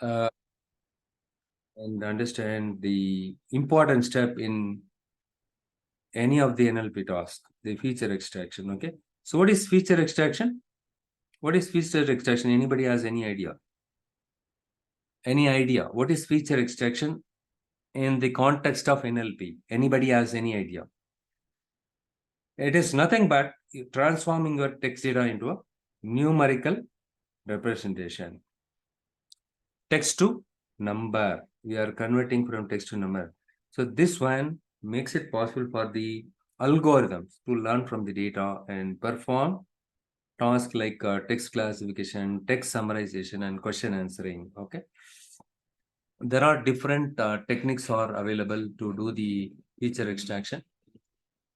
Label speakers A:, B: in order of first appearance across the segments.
A: and understand the important step in any of the NLP task, the feature extraction. Okay. So what is feature extraction? What is feature extraction? Anybody has any idea? Any idea? What is feature extraction in the context of NLP? Anybody has any idea? It is nothing but transforming your text data into a numerical representation. Text to number. We are converting from text to number. So this one makes it possible for the algorithms to learn from the data and perform tasks like text classification, text summarization, and question answering. Okay. There are different techniques are available to do the feature extraction.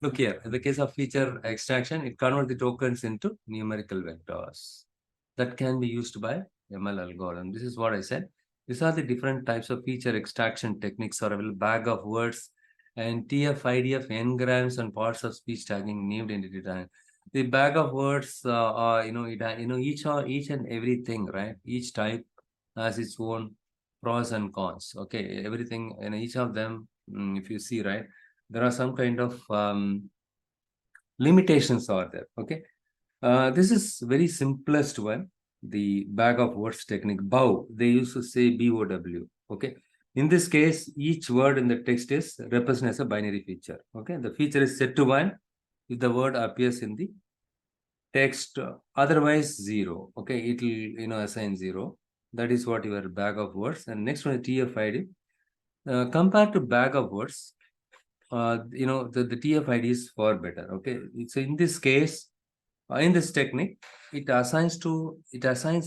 A: Look here, in the case of feature extraction, it converts the tokens into numerical vectors that can be used by ML algorithm. This is what I said. These are the different types of feature extraction techniques are available. Bag of words and TF, IDF, n-grams, and parts of speech tagging, named entity tagging. The bag of words are, each and everything, right? Each type has its own pros and cons. Okay, everything, and each of them, if you see, right, there are some kind of limitations are there. Okay, this is very simplest one, the bag of words technique. Bow, they used to say BOW. Okay, in this case, each word in the text is represented as a binary feature. Okay, the feature is set to 1 if the word appears in the text, otherwise 0. Okay, it will assign 0. That is what your bag of words. And next one is TF-ID. Compared to bag of words, the TF-ID is far better. Okay, so in this case, in this technique, it assigns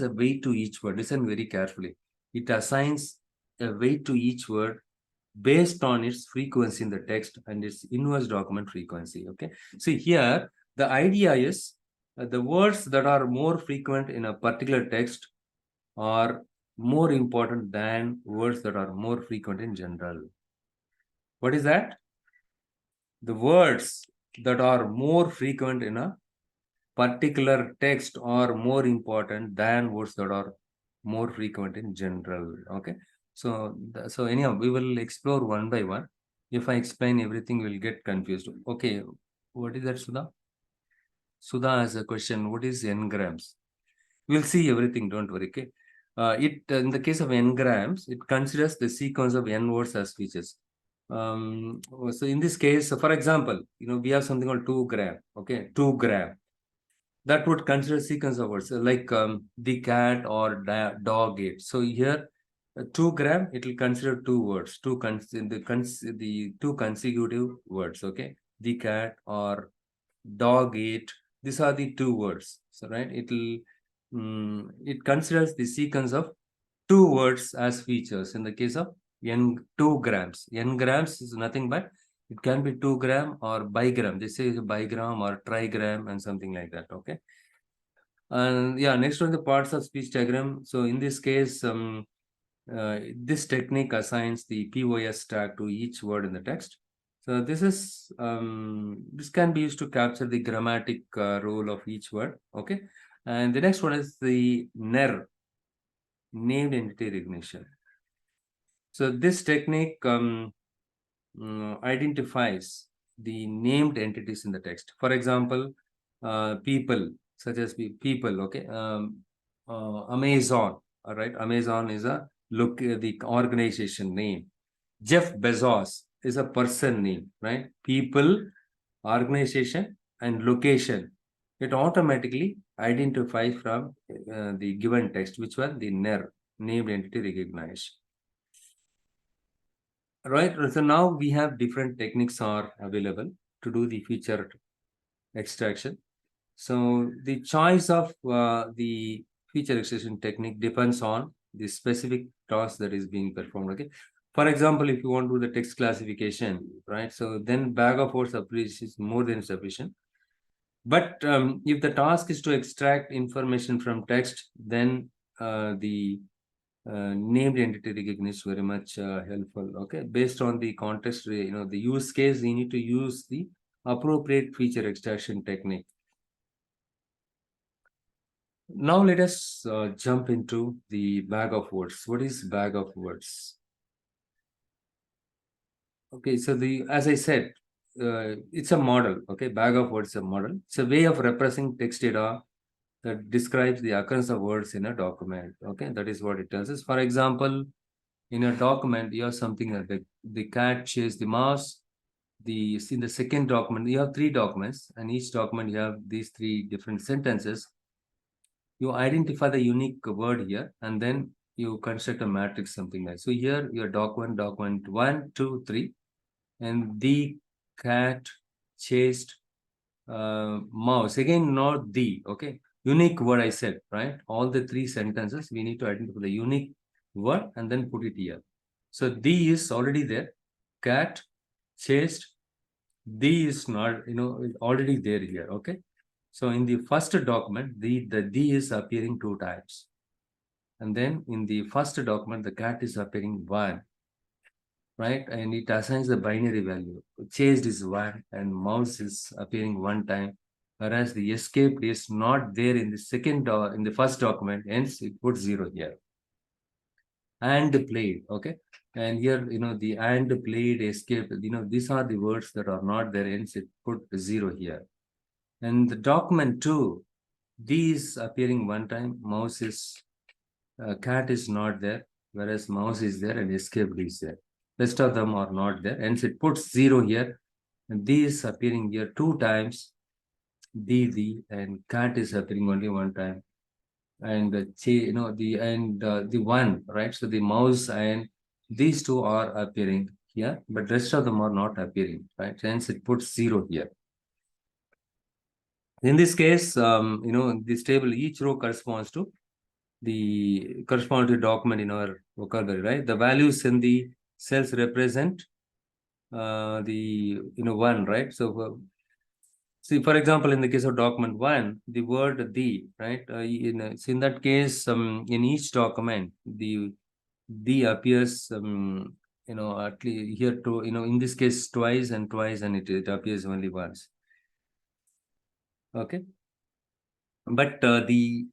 A: a weight to each word. Listen very carefully. It assigns a weight to each word based on its frequency in the text and its inverse document frequency. Okay, see here, the idea is the words that are more frequent in a particular text are more important than words that are more frequent in general. What is that? The words that are more frequent in a particular text are more important than words that are more frequent in general. Okay, so anyhow, we will explore one by one. If I explain everything, we'll get confused. Okay, what is that, Sudha? Sudha has a question. What is n-grams? We'll see everything, don't worry. Okay, in the case of n-grams, it considers the sequence of n words as features. So in this case, for example, we have something called 2 gram. Okay, 2 gram. That would consider sequence of words like the cat or dog ate. So here, 2 gram, it will consider 2 words, the 2 consecutive words. Okay, the cat or dog ate. These are the 2 words. So right, it considers the sequence of 2 words as features. In the case of n 2 grams, n grams is nothing but it can be 2 gram or bigram. They say bigram or trigram and something like that. Okay. And yeah, next one, the parts of speech diagram. So in this case, this technique assigns the POS tag to each word in the text. So this can be used to capture the grammatic role of each word. Okay. And the next one is the NER, named entity recognition. So this technique identifies the named entities in the text. For example, people, such as people. Okay, Amazon. All right, Amazon is the organization name. Jeff Bezos is a person name, right? People, organization, and location. It automatically identifies from the given text, which was the NER, named entity recognized. Right. So now we have different techniques are available to do the feature extraction. So the choice of the feature extraction technique depends on the specific task that is being performed. Okay. For example, if you want to do the text classification, right? So then bag of words approach is more than sufficient. But if the task is to extract information from text, then the named entity recognition is very much helpful. Okay, based on the context, the use case, you need to use the appropriate feature extraction technique. Now let us jump into the bag of words. What is bag of words? Okay, so as I said, it's a model. Okay, bag of words is a model. It's a way of representing text data that describes the occurrence of words in a document. Okay, that is what it tells us. For example, in a document, you have something like the cat chased the mouse. In the second document, you have three documents, and each document you have these three different sentences. You identify the unique word here, and then you construct a matrix, something like so. Here, your document 1, 2, 3, and the cat chased mouse. Again, not the, okay? Unique word I said, right? All the three sentences, we need to identify the unique word and then put it here. So the is already there. Cat chased. The is not, already there here, okay? So in the first document, the is appearing 2 times. And then in the first document, the cat is appearing 1, right? And it assigns the binary value. Chased is 1 and mouse is appearing 1 time, whereas the escaped is not there in the in the first document, hence it puts 0 here. And played, okay? And here, the and played, escaped, these are the words that are not there, hence it put 0 here. And the document 2, these appearing 1 time, mouse is, cat is not there, whereas mouse is there and escaped is there. Rest of them are not there, hence it puts 0 here. And these appearing here 2 times, the, and cat is appearing only 1 time. And the 1, right? So the mouse and these 2 are appearing here, but rest of them are not appearing, right? Hence it puts 0 here. In this case, this table, each row corresponds to the corresponding document in our vocabulary, right? The values in the cells represent the 1, right? So see, for example, in the case of document 1, the word the, right? So in that case, in each document, the appears at least here to in this case twice, and it appears only once. Okay, but the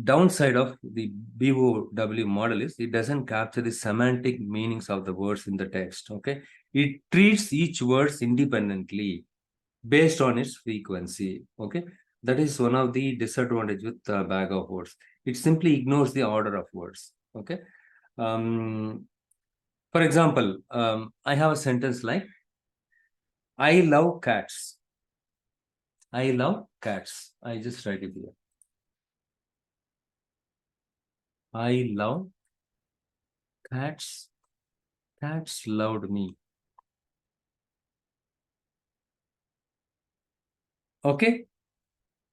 A: downside of the BOW model is it doesn't capture the semantic meanings of the words in the text. Okay, it treats each words independently based on its frequency. Okay, that is one of the disadvantage with the bag of words. It simply ignores the order of words. Okay, for example, I have a sentence like, I love cats. I love cats. I just write it here. I love cats. Cats loved me. Okay.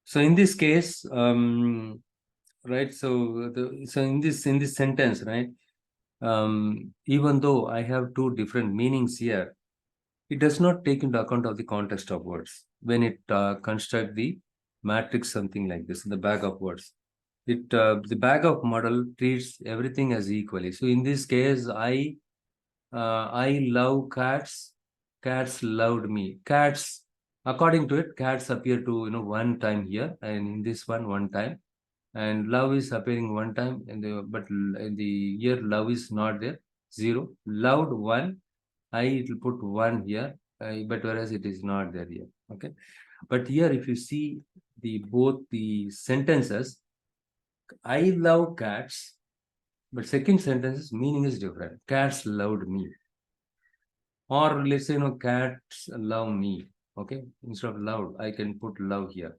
A: So in this case, right. So in this sentence, right. Even though I have 2 different meanings here, it does not take into account of the context of words when it construct the matrix, something like this, in the bag of words. The bag of model treats everything as equally. So in this case, I love cats. Cats loved me. Cats, according to it, cats appear to 1 time here, and in this one time, and love is appearing 1 time, but in the here love is not there, 0. Loved 1, it will put 1 here, but whereas it is not there here. Okay, but here if you see both the sentences, I love cats, but second sentence meaning is different. Cats loved me. Or let's say, cats love me. Okay, instead of loved, I can put love here.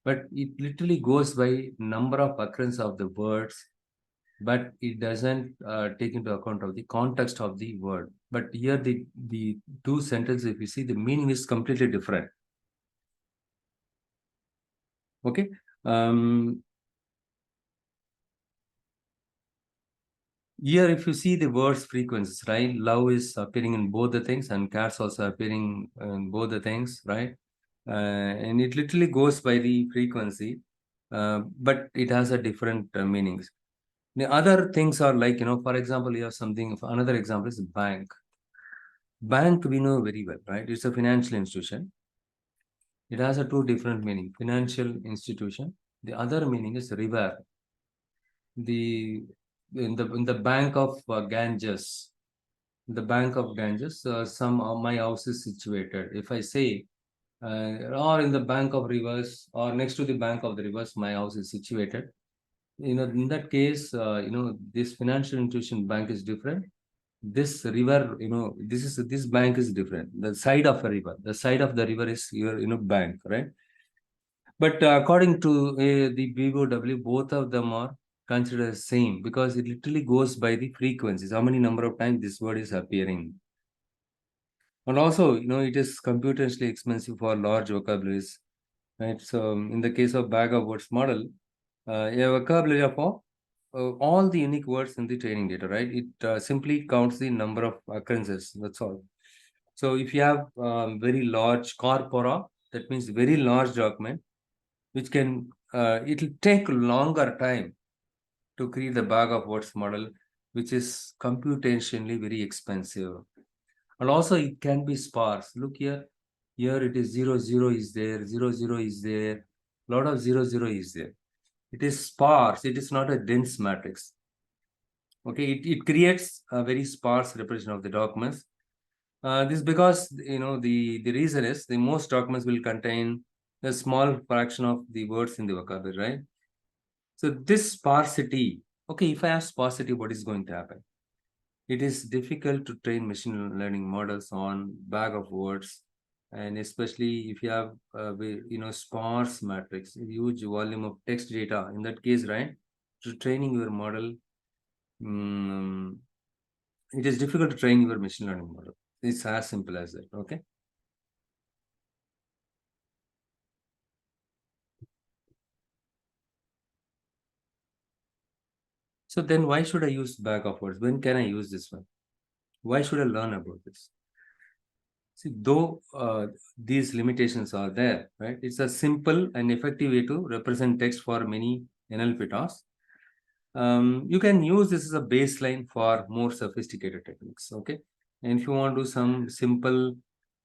A: But it literally goes by number of occurrence of the words, but it doesn't take into account of the context of the word. But here the 2 sentences, if you see, the meaning is completely different. Okay. Here, if you see the words frequencies, right? Love is appearing in both the things, and cats also appearing in both the things, right? And it literally goes by the frequency, but it has a different meanings. The other things are like, for example, you have something, another example is bank. Bank, we know very well, right? It's a financial institution. It has a two different meaning. Financial institution. The other meaning is river. The in the bank of Ganges. The bank of Ganges. Some my house is situated. If I say or in the bank of rivers or next to the bank of the rivers, my house is situated. In that case, this financial institution bank is different. This river, this bank is different. The side of a river, the side of the river is your, bank, right? But according to the BOW, both of them are considered same because it literally goes by the frequencies, how many number of times this word is appearing. And also, it is computationally expensive for large vocabularies, right? So in the case of bag of words model, a vocabulary of all the unique words in the training data, right? It simply counts the number of occurrences. That's all. So if you have very large corpora, that means very large document, which can it'll take longer time to create the bag of words model, which is computationally very expensive. And also it can be sparse. Look here, it is 0 0 is there, 0 0 is there, lot of 0 0 is there. It is sparse, it is not a dense matrix. Okay, it creates a very sparse representation of the documents. This because the reason is the most documents will contain a small fraction of the words in the vocabulary, right? So this sparsity, okay, if I have sparsity, what is going to happen? It is difficult to train machine learning models on bag of words, and especially if you have sparse matrix, huge volume of text data. In that case, right, to training your model, it is difficult to train your machine learning model. It's as simple as that. Okay. So then why should I use bag of words? When can I use this one? Why should I learn about this? See, though these limitations are there, right? It's a simple and effective way to represent text for many NLP tasks. You can use this as a baseline for more sophisticated techniques, okay? And if you want to do some simple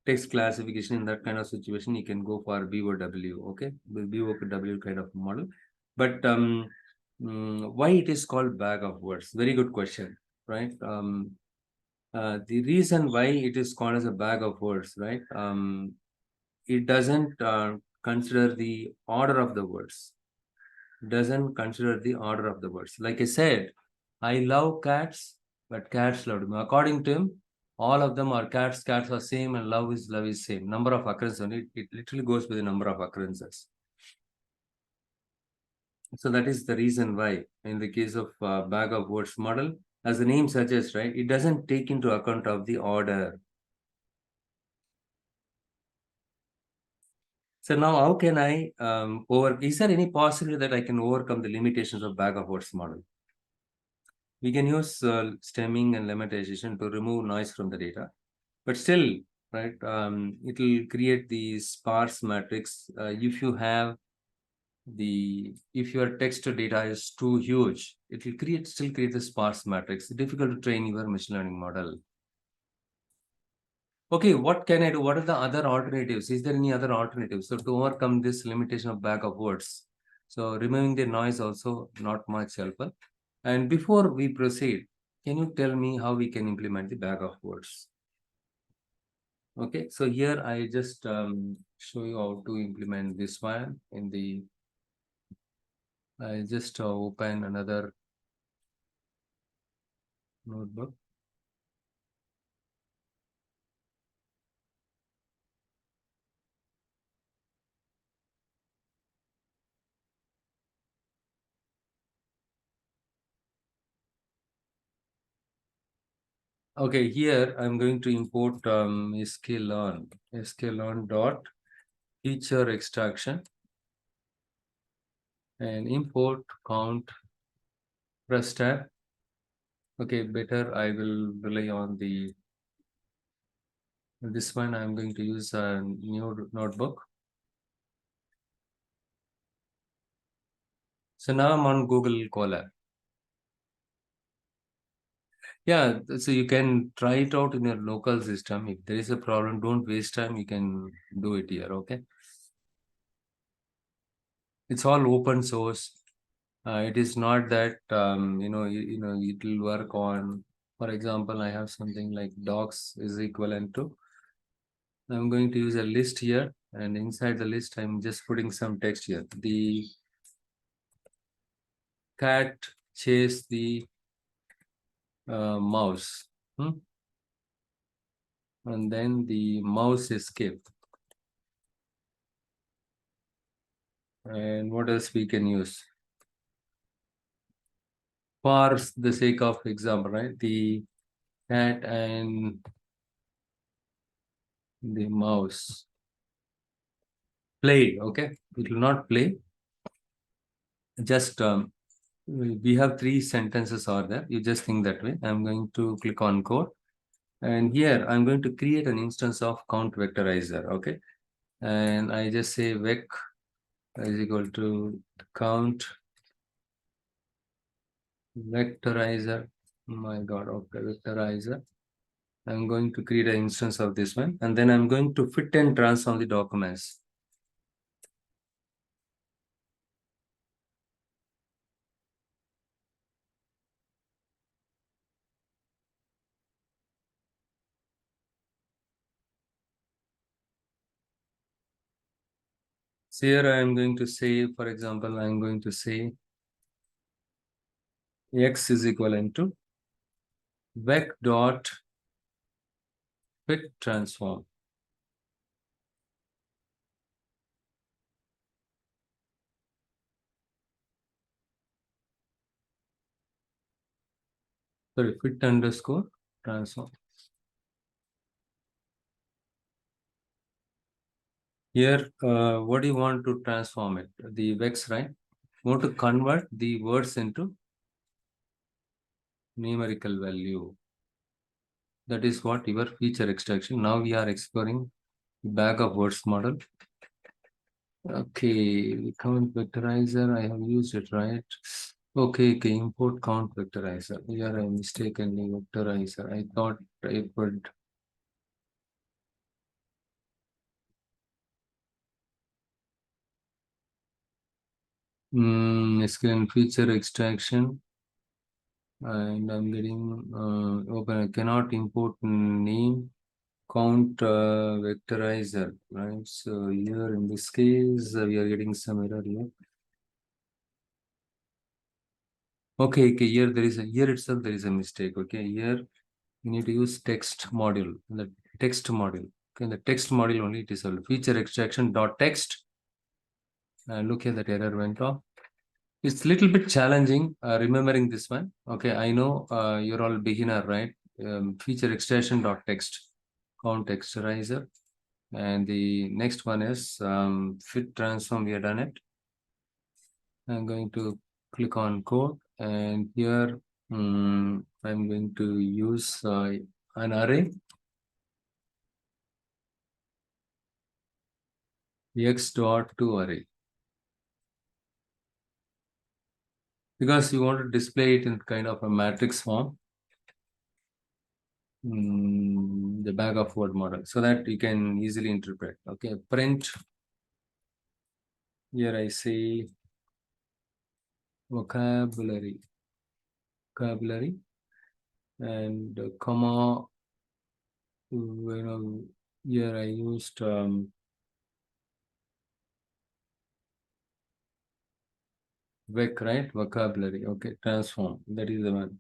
A: text classification in that kind of situation, you can go for BOW, okay? The BOW kind of model. But why it is called bag of words? Very good question, right? The reason why it is called as a bag of words, right? It doesn't consider the order of the words. Doesn't consider the order of the words. Like I said, I love cats, but cats love me. According to him, all of them are cats. Cats are same, and love is same. Number of occurrences. It literally goes with the number of occurrences. So that is the reason why, in the case of bag of words model, as the name suggests, right, it doesn't take into account of the order. So now how can I is there any possibility that I can overcome the limitations of bag of words model? We can use stemming and lemmatization to remove noise from the data, but still, right, it will create the sparse matrix. If your text data is too huge, it will still create the sparse matrix. Difficult to train your machine learning model. Okay, what can I do? What are the other alternatives? Is there any other alternatives? So to overcome this limitation of bag of words, so removing the noise also not much helpful. And before we proceed, can you tell me how we can implement the bag of words? Okay, so here I just show you how to implement this one in the. I just open another notebook. Okay, here I'm going to import sklearn dot feature extraction and import count, press tab. Okay, better I will rely on this one. I'm going to use a new notebook. So now I'm on Google Colab. Yeah, so you can try it out in your local system. If there is a problem, don't waste time. You can do it here, okay? It's all open source. It is not that it will work on. For example, I have something like dogs is equivalent to. I'm going to use a list here, and inside the list, I'm just putting some text here. The cat chased the mouse, and then the mouse escaped. And what else we can use? For the sake of example, right? The cat and the mouse played. Okay, it will not play. Just we have 3 sentences are there. You just think that way. I'm going to click on code, and here I'm going to create an instance of count vectorizer. Okay, and I just say vec is equal to count vectorizer. Oh my God, okay, vectorizer. I'm going to create an instance of this one, and then I'm going to fit and transform the documents. So here I'm going to say, for example, I'm going to say x is equivalent to vec dot fit transform. Sorry, fit underscore transform. Here, what do you want to transform it? The vex, right? You want to convert the words into numerical value. That is what your feature extraction. Now we are exploring bag of words model. Okay, count vectorizer, I have used it, right? Okay, import count vectorizer. Here I mistakenly vectorizer. I thought it would. SQL feature extraction, and I'm getting open. I cannot import name count vectorizer, right? So here in this case, we are getting some error here. Okay, here there is a here itself there is a mistake. Okay, here you need to use text module. The text module. Okay, in the text module only it is a feature extraction dot text. Look here, that error went off. It's a little bit challenging remembering this one. Okay, I know you're all beginner, right? Feature extraction dot text count texturizer, and the next one is fit transform. We have done it. I'm going to click on code, and here I'm going to use an array x dot to array, because you want to display it in kind of a matrix form, the bag of word model, so that you can easily interpret. Okay, print. Here I say vocabulary, and comma. Here I used vec, right? Vocabulary. Okay, transform. That is the one.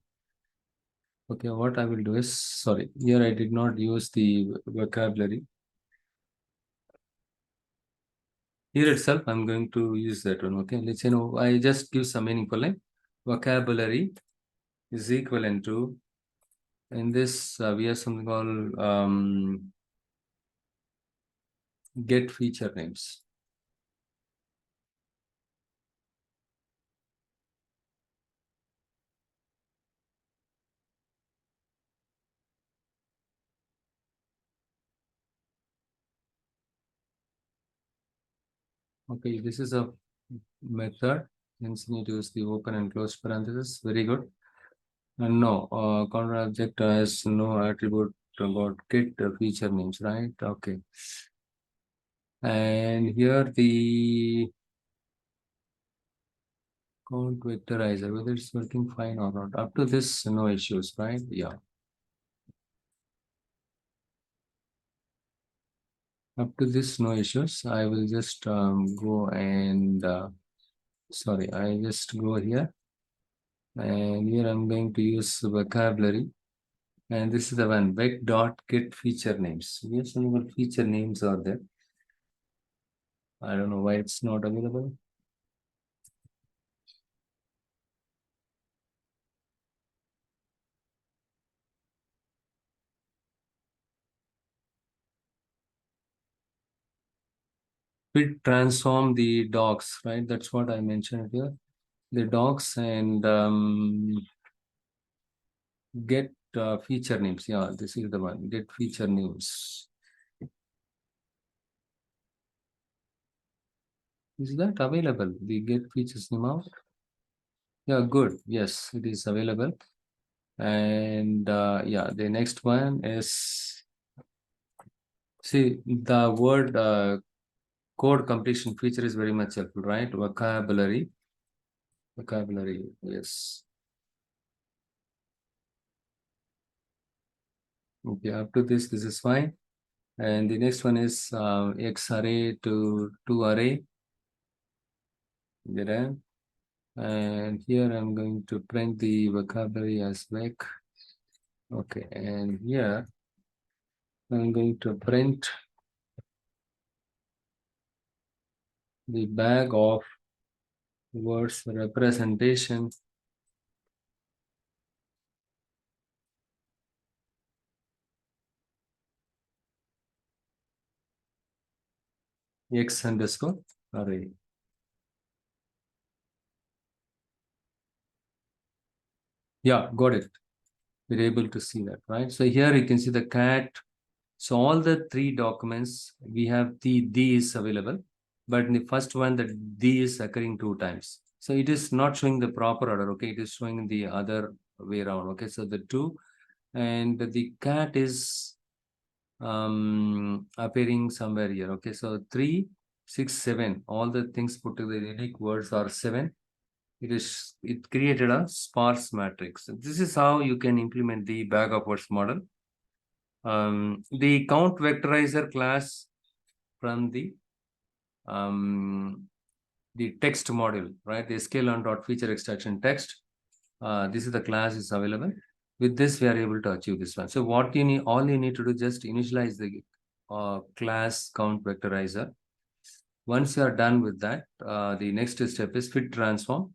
A: Okay, what I will do is, sorry, here I did not use the vocabulary. Here itself, I'm going to use that one. Okay, let's say, I just give some meaningful line. Vocabulary is equivalent to, in this, we have something called get feature names. Okay, this is a method. Hence, you need to use the open and close parenthesis. Very good. And no, counter object has no attribute about get feature names, right? Okay. And here the count vectorizer, whether it's working fine or not. Up to this, no issues, right? Yeah. Up to this, no issues. I will just go and sorry, I just go here, and here I'm going to use vocabulary, and this is the one vec dot get feature names. Yes, some feature names are there. I don't know why it's not available. We transform the docs, right? That's what I mentioned here. The docs and get feature names. Yeah, this is the one. Get feature names. Is that available? The get features name out? Yeah, good. Yes, it is available. And yeah, the next one is, see, the word code completion feature is very much helpful, right? Vocabulary. Vocabulary, yes. Okay, up to this is fine. And the next one is X array to array. There. And here I'm going to print the vocabulary as vec. Okay, and here I'm going to print the bag of words representation X underscore array. Yeah, got it. We're able to see that, right? So here you can see the cat. So all the three documents, we have the is available, but in the first one, the D is occurring 2 times. So it is not showing the proper order, okay? It is showing the other way around, okay? So the 2 and the cat is appearing somewhere here, okay? So 3, 6, 7, all the things put together, the unique words are 7. It created a sparse matrix. This is how you can implement the bag of words model. The count vectorizer class from the text module, right? The sklearn.feature extraction text. This is the class is available. With this, we are able to achieve this one. So what you need, all you need to do, just initialize the class count vectorizer. Once you are done with that, the next step is fit transform.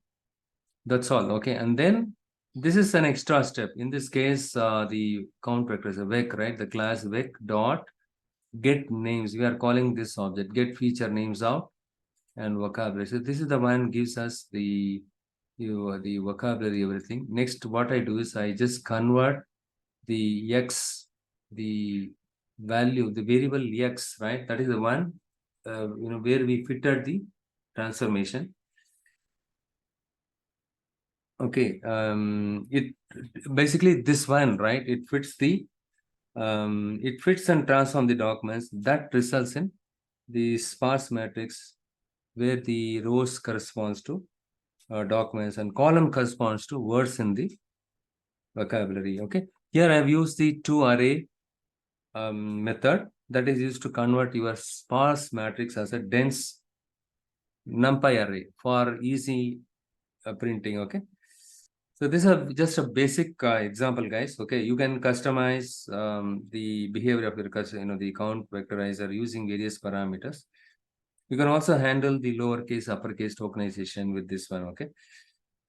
A: That's all, okay? And then this is an extra step. In this case, the count vector is a vec, right? The class vec dot get names. We are calling this object get feature names out and vocabulary. So this is the one gives us the vocabulary, everything. Next, what I do is I just convert the x, the value, the variable x, right? That is the one where we fitted the transformation. Okay, it basically this one, right? It fits and transform the documents that results in the sparse matrix where the rows corresponds to documents and column corresponds to words in the vocabulary. Okay, here I've used the to array method that is used to convert your sparse matrix as a dense numpy array for easy printing. Okay. So this is just a basic example, guys. Okay, you can customize the behavior of your the count vectorizer using various parameters. You can also handle the lowercase, uppercase tokenization with this one. Okay,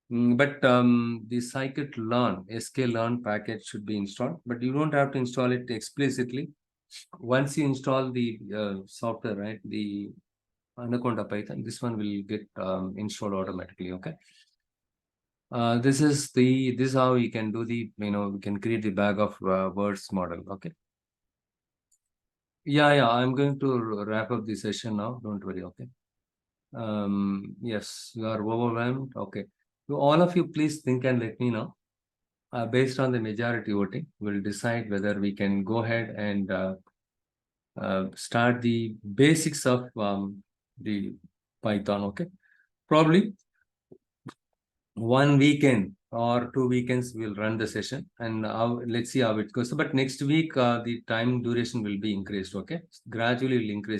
A: but the scikit-learn sklearn package should be installed, but you don't have to install it explicitly. Once you install the software, right, the Anaconda Python, this one will get installed automatically. Okay. This is how you can do the, we can create the bag of words model. Okay. Yeah, I'm going to wrap up the session now. Don't worry. Okay. Yes, you are overwhelmed. Okay. So all of you, please think and let me know. Based on the majority voting, we'll decide whether we can go ahead and start the basics of the Python. Okay. Probably one weekend or 2 weekends we'll run the session, and let's see how it goes. But next week the time duration will be increased. Okay, gradually will increase.